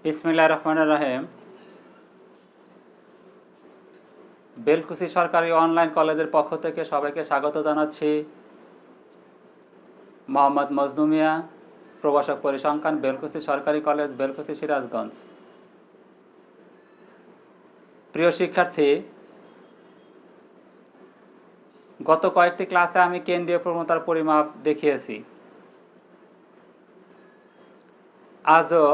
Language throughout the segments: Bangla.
বিসমিল্লাহির রহমানির রহিম। বেলকুচি সরকারি অনলাইন কলেজের পক্ষ থেকে সবাইকে স্বাগত জানাচ্ছি। মোহাম্মদ মজনু মিয়া, প্রভাষক পরিসংখ্যান, বেলকুচি সরকারি কলেজ, বেলকুচি, সিরাজগঞ্জ। প্রিয় শিক্ষার্থী, গত কয়েকটি ক্লাসে আমি কেন্দ্রীয় প্রবণতার পরিমাপ দেখিয়েছি। আজও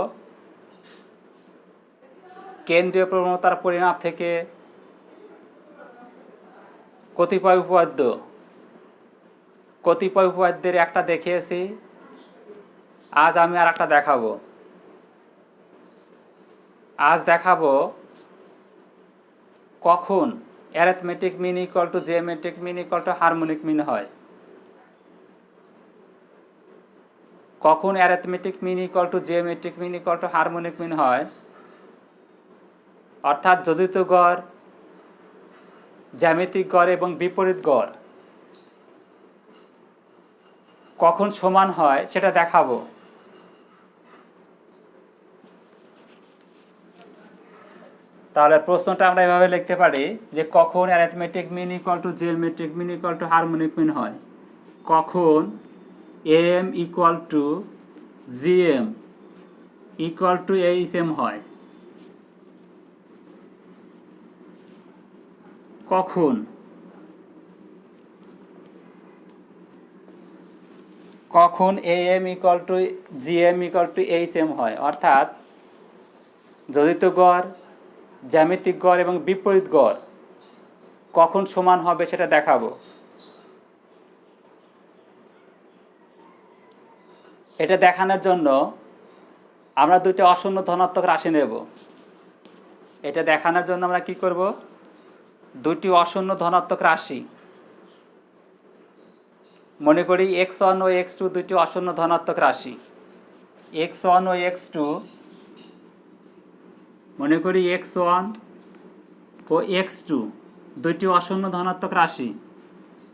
কেন্দ্রীয় প্রবণতার পরিমাপ থেকে কতিপয় উপপাদ্যের একটা দেখিয়েছি। আজ আমি আর একটা দেখাবো। আজ দেখাবো কখন arithmetic mean equal to geometric mean equal to harmonic mean হয়। কখন arithmetic mean equal to geometric mean equal to harmonic mean হয়, অর্থাৎ যোজিত গড়, জ্যামিতিক গড় এবং বিপরীত গড় কখন সমান হয় সেটা দেখাবো। তাহলে প্রশ্নটা আমরা এভাবে লিখতে পারি যে কখন arithmetic mean equal to geometric mean equal to harmonic mean হয়। কখন M equal to GM equal to HM হয়। কখন AM equal to GM equal to HM হয়, অর্থাৎ যোজিত গড়, জ্যামিতিক গড় এবং বিপরীত গড় কখন সমান হবে সেটা দেখাবো। এটা দেখানোর জন্য আমরা দুটি অশূন্য ধনাত্মক রাশি নেব। এটা দেখানোর জন্য আমরা কি করব? দুটি অশূন্য ধনাত্মক রাশি মনে করি x1 ও x2 দুটি অশূন্য ধনাত্মক রাশি। x1 ও x2 মনে করি x1 ও x2 দুটি অশূন্য ধনাত্মক রাশি।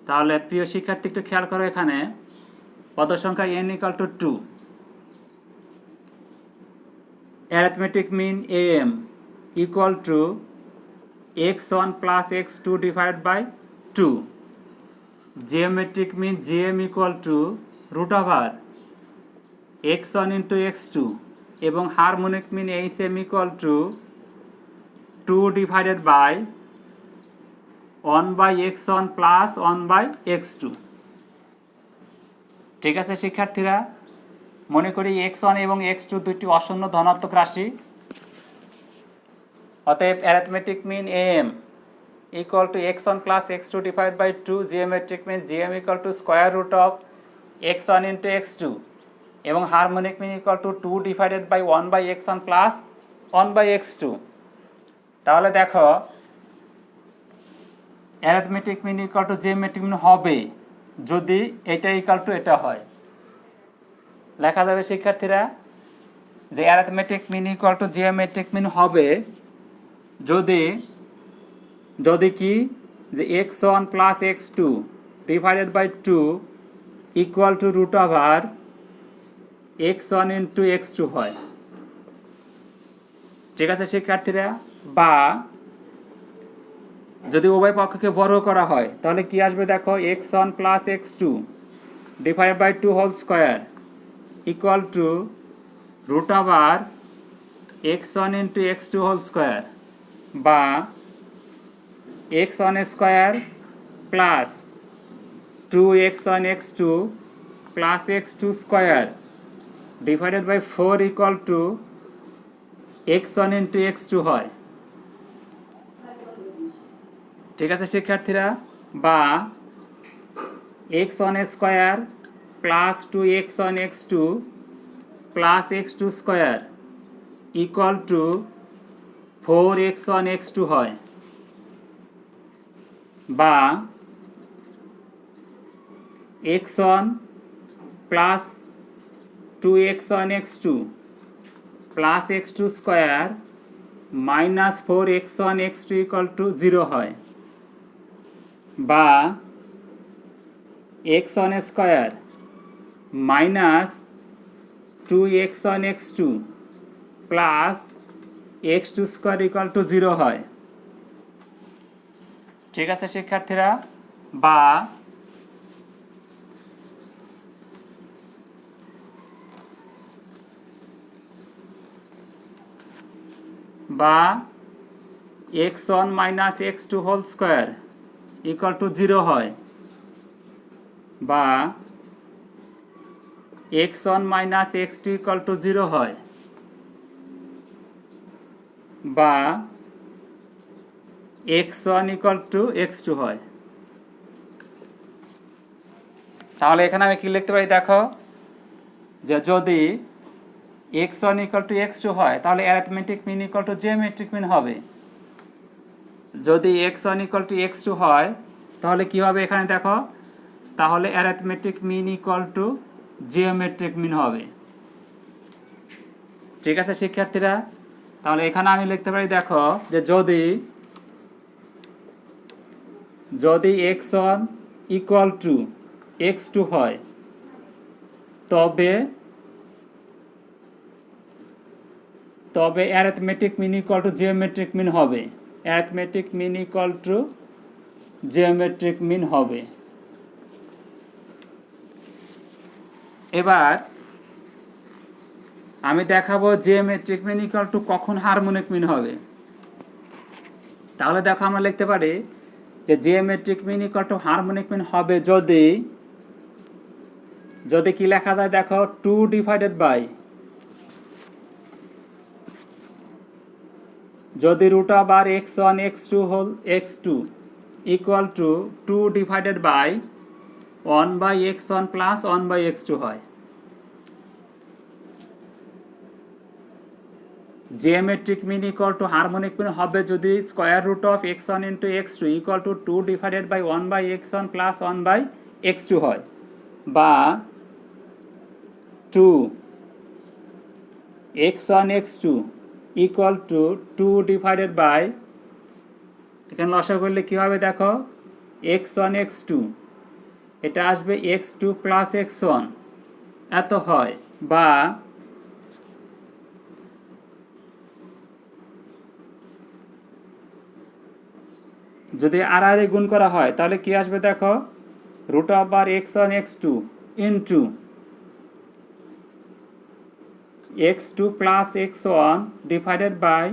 তাহলে প্রিয় শিক্ষার্থী একটু খেয়াল করো, এখানে পদ সংখ্যা n equal to 2, arithmetic mean am equal to x1 plus x2 divided by 2, geometric mean gm equal to root over x1 into x2 এবং harmonic mean hm equal to 2 divided by 1 by x1 plus 1 by x2। ঠিক আছে শিক্ষার্থীরা, মনে করি x1 এবং x2 দুটি অশূন্য ধনাত্মক রাশি। অতএব arithmetic mean am equal to x1 plus x2 divided by 2, geometric mean gm equal to square root of x1 into x2 এবং harmonic mean equal to 2 divided by 1 by x1 plus 1 by x2। তাহলে দেখো arithmetic mean equal to geometric mean হবে যদি এটা equal to এটা হয়। লেখা যাবে শিক্ষার্থীরা যে arithmetic mean equal to geometric mean হবে যদি কি যে x1 plus x2 divided by 2 equal to root over x1 into x2 হয়। ঠিক আছে শিক্ষার্থীরা, বা যদি উভয় পক্ষকে বর্গ করা হয় তাহলে কি আসবে দেখো, x1 plus x2 divided by 2 whole square equal to root over x1 into x2 whole square, বা x1 square plus 2x1 x2 plus x2 square divided by 4 equal to x1 into x2 হয়। ঠিক আছে শিক্ষার্থীরা, বা x1 square plus 2x1 x2 plus x2 square equal to 4x1 x2 হয়, বা x1 plus 2x1 x2 plus x2 square minus 4x1 x2 equal to 0 হয়, বা x1 square minus 2x1 x2 plus x two square equal to 0 হয়। ঠিক আছে শিক্ষার্থীরা, বা x1 minus x2 whole square equal to 0 হয়, বা x1 minus x2 equal to 0 হয়, বা x1 ইকুয়াল টু x2 হয়। তাহলে এখানে আমি কি লিখতে পারি দেখো, যে যদি x1 ইকুয়াল টু x2 হয় তাহলে arithmetic mean equal to geometric mean হবে। যদি x1 ইকুয়াল টু x2 হয় তাহলে কি হবে এখানে দেখো, তাহলে arithmetic mean equal to geometric mean হবে। ঠিক আছে শিক্ষার্থীরা, তাহলে এখানে আমি লিখতে পারি দেখো, যে যদি x1 ইকুয়াল টু x2 হয় তবে arithmetic mean equal to geometric mean হবে। Arithmetic mean equal to geometric mean হবে। এবার আমি দেখাবো জিওমেট্রিক মিন ইকুয়াল টু কখন হারমোনিক মিন হবে। তাহলে দেখো আমরা লিখতে পারি যে geometric mean equal to harmonic mean হবে যদি কি লেখা যায় দেখো, 2 ডিভাইডেড বাই, যদি root over x1 x2 whole x2 equal to 2 divided by 1 by x1 plus 1 by x2 হয়। Geometric mean equal to harmonic mean হবে যদি square root of x1 into x2 equal to 2 divided by 1 by x1 plus 1 by x2 হয়, বা 2 x1 x2 equal to 2 divided by, এখানে লসাগু করলে কী হবে দেখো, x1 x2, এটা আসবে x2 প্লাস x1 এত হয়, বা যদি আর গুণ করা হয় তাহলে কি আসবে দেখো, root over x1 x2 into x2 plus x1 divided by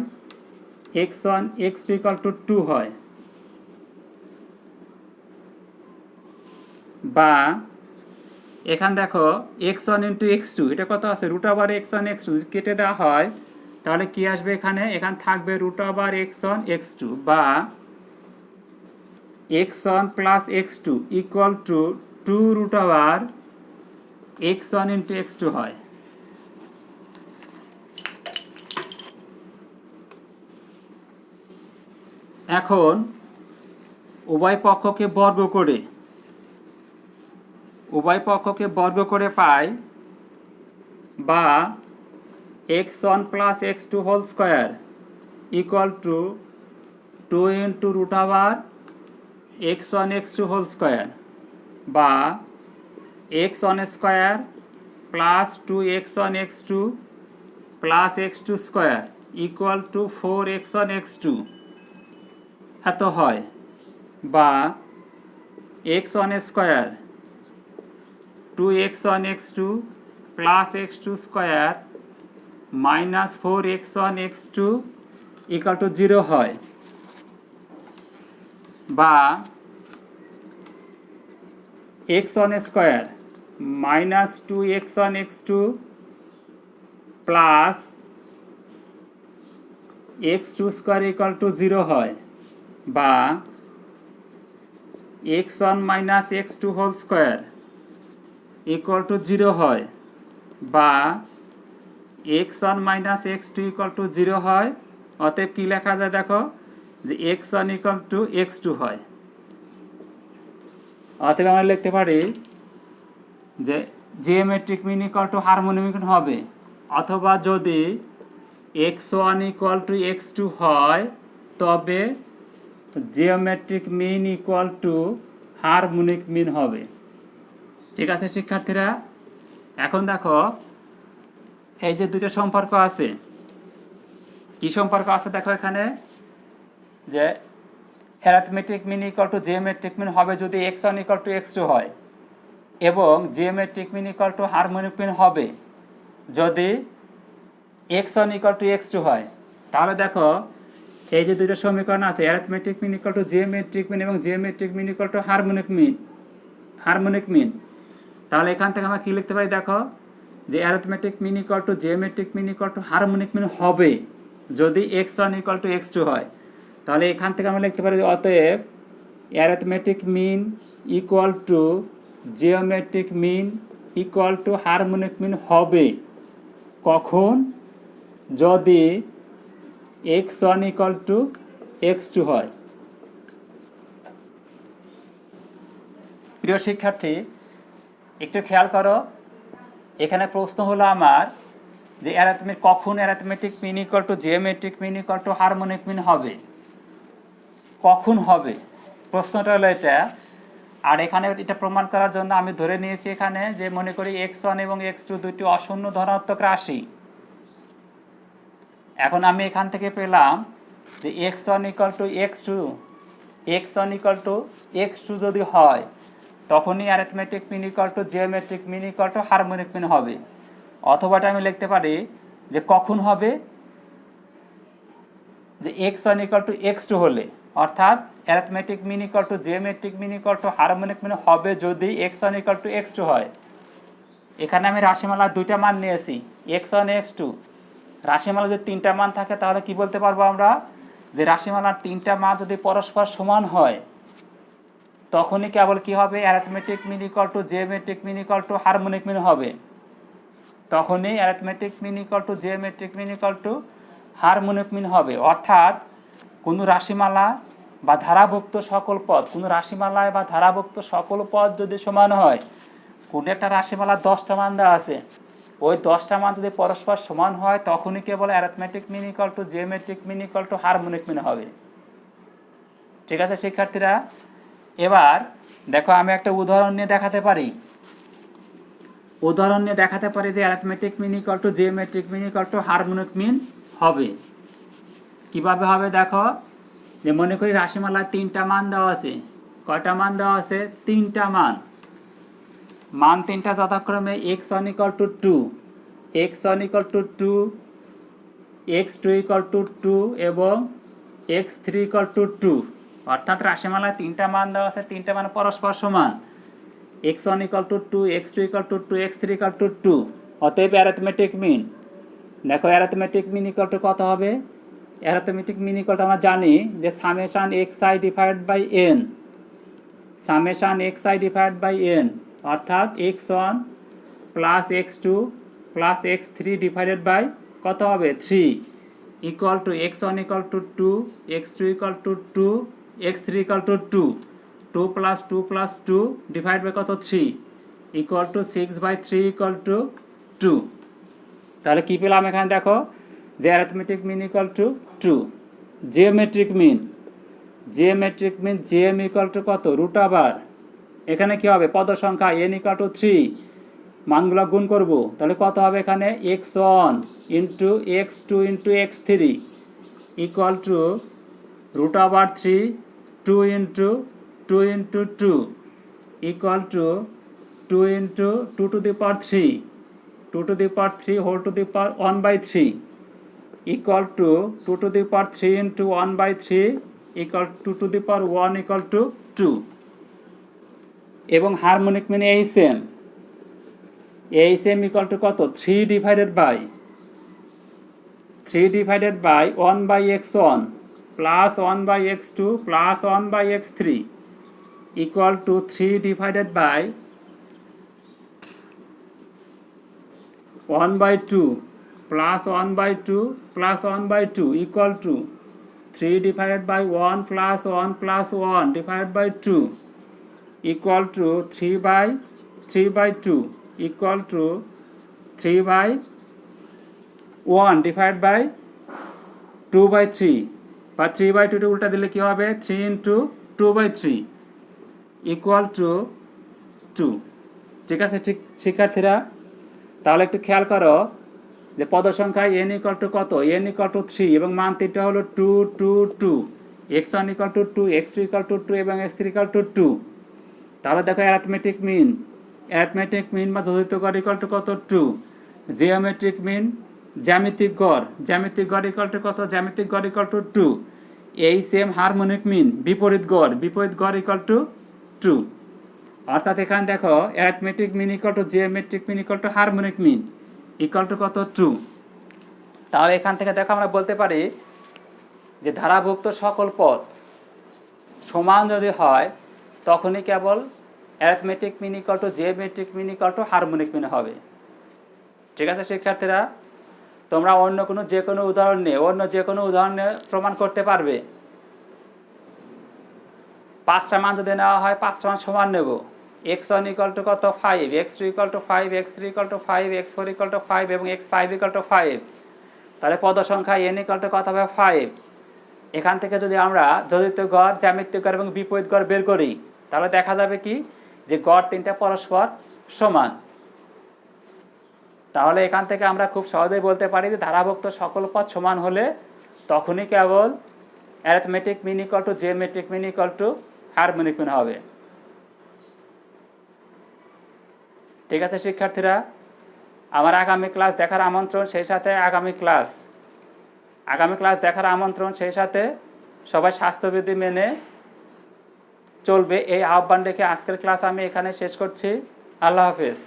x1 x2 equal to 2 হয়, বা এখান দেখো x1 ইন্টু x2 এটা কত আছে, রুট ওভার x1 x2 কেটে দেওয়া হয় তাহলে কি আসবে এখানে থাকবে রুট ওভার x1 x2, বা x1 plus x2 equal to 2 root over x1 into x2 হয়। এখন উভয় পক্ষকে বর্গ করে পাই, বা x1 plus x2 whole square equal to 2 into root over x1 x2 whole square, বা x1 square plus 2x1 x2 plus x2 square equal to 4x1 x2 এত হয়, বা x1 square 2x1 x2 plus x2 square minus 4x1 x2 equal to 0 হয়, বা x1 square minus 2x1 x2 plus x2 square equal to 0 হয়, বা x1 minus x2 whole square equal to 0 হয়, বা x1 minus x2 equal to 0 হয়। অতএব কি লেখা যায় দেখো, যে x1 ইকুয়াল টু x2 হয়। অতএব আমরা লিখতে পারি যে geometric mean equal to harmonic mean হবে, অথবা যদি x1 ইকুয়াল টু x2 হয় তবে geometric mean equal to harmonic mean হবে। ঠিক আছে শিক্ষার্থীরা, এখন দেখো এই যে দুটো সম্পর্ক আছে, কি সম্পর্ক আছে দেখো এখানে, যে arithmetic mean equal to geometric mean হবে যদি x1 ইকুয়াল টু x2 হয়, এবং geometric mean equal to harmonic mean হবে যদি x1 ইকুয়াল টু x2 হয়। তাহলে দেখো এই যে দুটো সমীকরণ আছে, arithmetic mean equal to geometric mean এবং geometric mean equal to harmonic mean. তাহলে এখান থেকে আমরা কী লিখতে পারি দেখো, যে arithmetic mean equal to geometric mean equal to harmonic mean হবে যদি x1 ইকুয়াল টু x2 হয়। তাহলে এখান থেকে আমরা লিখতে পারি অতএব arithmetic mean equal to geometric mean equal to harmonic mean হবে কখন, যদি x1 ইকুয়াল টু x2 হয়। প্রিয় শিক্ষার্থী, একটু খেয়াল করো, এখানে প্রশ্ন হলো আমার যে কখন arithmetic mean equal to geometric mean equal to harmonic mean হবে, কখন হবে, প্রশ্নটা হলো এটা। আর এখানে এটা প্রমাণ করার জন্য আমি ধরে নিয়েছি এখানে যে মনে করি x1 এবং x2 দুটি অশূন্য ধনাত্মক রাশি। এখন আমি এখান থেকে পেলাম যে x1 ইকুয়াল টু x2 যদি হয় তখনই arithmetic mean equal to geometric mean equal to harmonic mean হবে। অথবাটা আমি লিখতে পারি যে কখন হবে, যে x1 ইকুয়াল টু x2 হলে, অর্থাৎ arithmetic mean equal to geometric mean equal to harmonic mean হবে যদি x1 ইকুয়াল টু x2 হয়। এখানে আমি রাশিমালার দুইটা মান নিয়েছি, x1 x2। রাশিমালা যদি তিনটা মান থাকে তাহলে কি বলতে পারবো আমরা, যে রাশিমালার তিনটা মান যদি পরস্পর সমান হয় তখনই কেবল কি হবে, arithmetic mean equal to geometric mean equal to harmonic mean হবে। তখনই arithmetic mean equal to geometric mean equal to harmonic mean হবে। অর্থাৎ কোনো রাশিমালা বা ধারাভুক্ত সকল পদ, কোনো রাশিমালায় বা ধারাভুক্ত সকল পদ যদি সমান হয়, কোনো একটা রাশিমালার 10টা মান দেওয়া আছে, ওই 10টা মান যদি পরস্পর সমান হয় তখনই কেবল arithmetic mean equal to geometric mean equal to harmonic mean হবে। ঠিক আছে শিক্ষার্থীরা, এবার দেখো আমি একটা উদাহরণ নিয়ে দেখাতে পারি। যে arithmetic mean equal to geometric mean equal to harmonic mean হবে। কিভাবে হবে দেখো, যে মনে করি রাশিমালার 3টা মান দেওয়া আছে। কয়টা মান দেওয়া আছে? 3টা মান। মান 3টা যথাক্রমে x1 equal to 2, x1 equal to 2, x2 equal to 2 এবং x3 ইকুয়াল টু 2। অর্থাৎ রাশিমালায় 3টা মান দেওয়া আছে, 3টা মান পরস্পর সমান, x1 equal to 2, x2 equal to 2, x3 equal to 2। অতএব অ্যারিথমেটিক মিন, দেখো অ্যারিথমেটিক মিন ইকুয়াল টু কত হবে? অ্যারিথমেটিক মিন ইকুয়াল টু আমরা জানি যে summation xi divide by n, summation xi divide by n, অর্থাৎ x1 plus x2 plus x3 divided by কত হবে? 3 equal to x1 equal to 2, x2 equal to 2, x3 equal to 2, 2 plus 2 plus 2 divide by কত? 3 ইকুয়াল টু 6/3 ইকুয়াল টু 2। তাহলে কী পেলাম এখানে দেখো, যে arithmetic mean equal to 2। Geometric mean jm equal to কত? √, এখানে কি হবে? পদ সংখ্যা n ইকুয়াল টু 3, মানগুলো গুণ করব, তাহলে কত হবে এখানে? x1 into x2 into x3 equal to √3, 2 into 2 into 2 equal to 2 into 2 to the power 3, 2 to the power 3 whole to the power 1/3 equal to 2 to the power 3 into 1/3 equal 2 to the power 1 equal to 2। এবং harmonic mean HM equal to কত? 3 divided by 1/x1 plus 1/x2 plus 1/x3 equal to 3 divided by 1/2 plus 1/2 plus 1/2 equal to 3 divided by 1 plus 1 plus 1 divided by 2 equal to 3/2 equal to 3/1 divide by 2/3, বা 3/2 উল্টা দিলে কি হবে? 3 ইন্টু 2/3 ইকুয়াল টু 2। ঠিক আছে ঠিক শিক্ষার্থীরা, তাহলে একটু খেয়াল করো যে পদ সংখ্যা n ইকুয়াল টু কত, n ইকুয়াল টু 3 এবং মান তিনটা হলো 2 2 2, x1 equal to 2, x2 equal to 2 এবং x3 ইকুয়াল টু 2। তাহলে দেখো অ্যারিথমেটিক মিন বা যোজিত গড় ইকুয়াল টু কত, 2। জিওমেট্রিক মিন জ্যামিতিক গড় ইকুয়াল টু কত, জ্যামিতিক গড় equal to 2। HM harmonic mean বিপরীত গড় ইকুয়াল টু 2। অর্থাৎ এখানে দেখো arithmetic mean equal to geometric mean equal to harmonic mean equal to কত, 2। তাহলে এখান থেকে দেখো আমরা বলতে পারি যে ধারাভুক্ত সকল পদ সমান যদি হয় তখনই কেবল arithmetic mean equal to geometric mean equal to harmonic mean হবে। ঠিক আছে শিক্ষার্থীরা, তোমরা যে কোনো উদাহরণে প্রমাণ করতে পারবে। 5টা মান যদি নেওয়া হয় 5টা মান সমান নেব। x1 ইকুয়াল টু কত, 5, x2 equal two 5, x3 equal two 5, x4 equal to 5 এবং x5 ইকুয়াল টু 5। তাহলে পদ সংখ্যা n ইকুয়াল টু কত হবে, 5। এখান থেকে যদি আমরা যোজিত গড়, জ্যামিতিক গড় এবং বিপরীত গড় বের করি তাহলে দেখা যাবে কি যে গড় তিনটা পরস্পর সমান। তাহলে এখান থেকে আমরা খুব সহজেই বলতে পারি যে ধারাভুক্ত সকল পদ সমান হলে তখনই কেবল arithmetic mean equal to geometric mean equal to harmonic mean হবে। ঠিক আছে শিক্ষার্থীরা, আমার আগামী ক্লাস দেখার আমন্ত্রণ, সেই সাথে সবাই স্বাস্থ্যবিধি মেনে চলবে এই আহ্বান রেখে আজকের ক্লাস আমি এখানে শেষ করছি। আল্লাহ হাফেজ।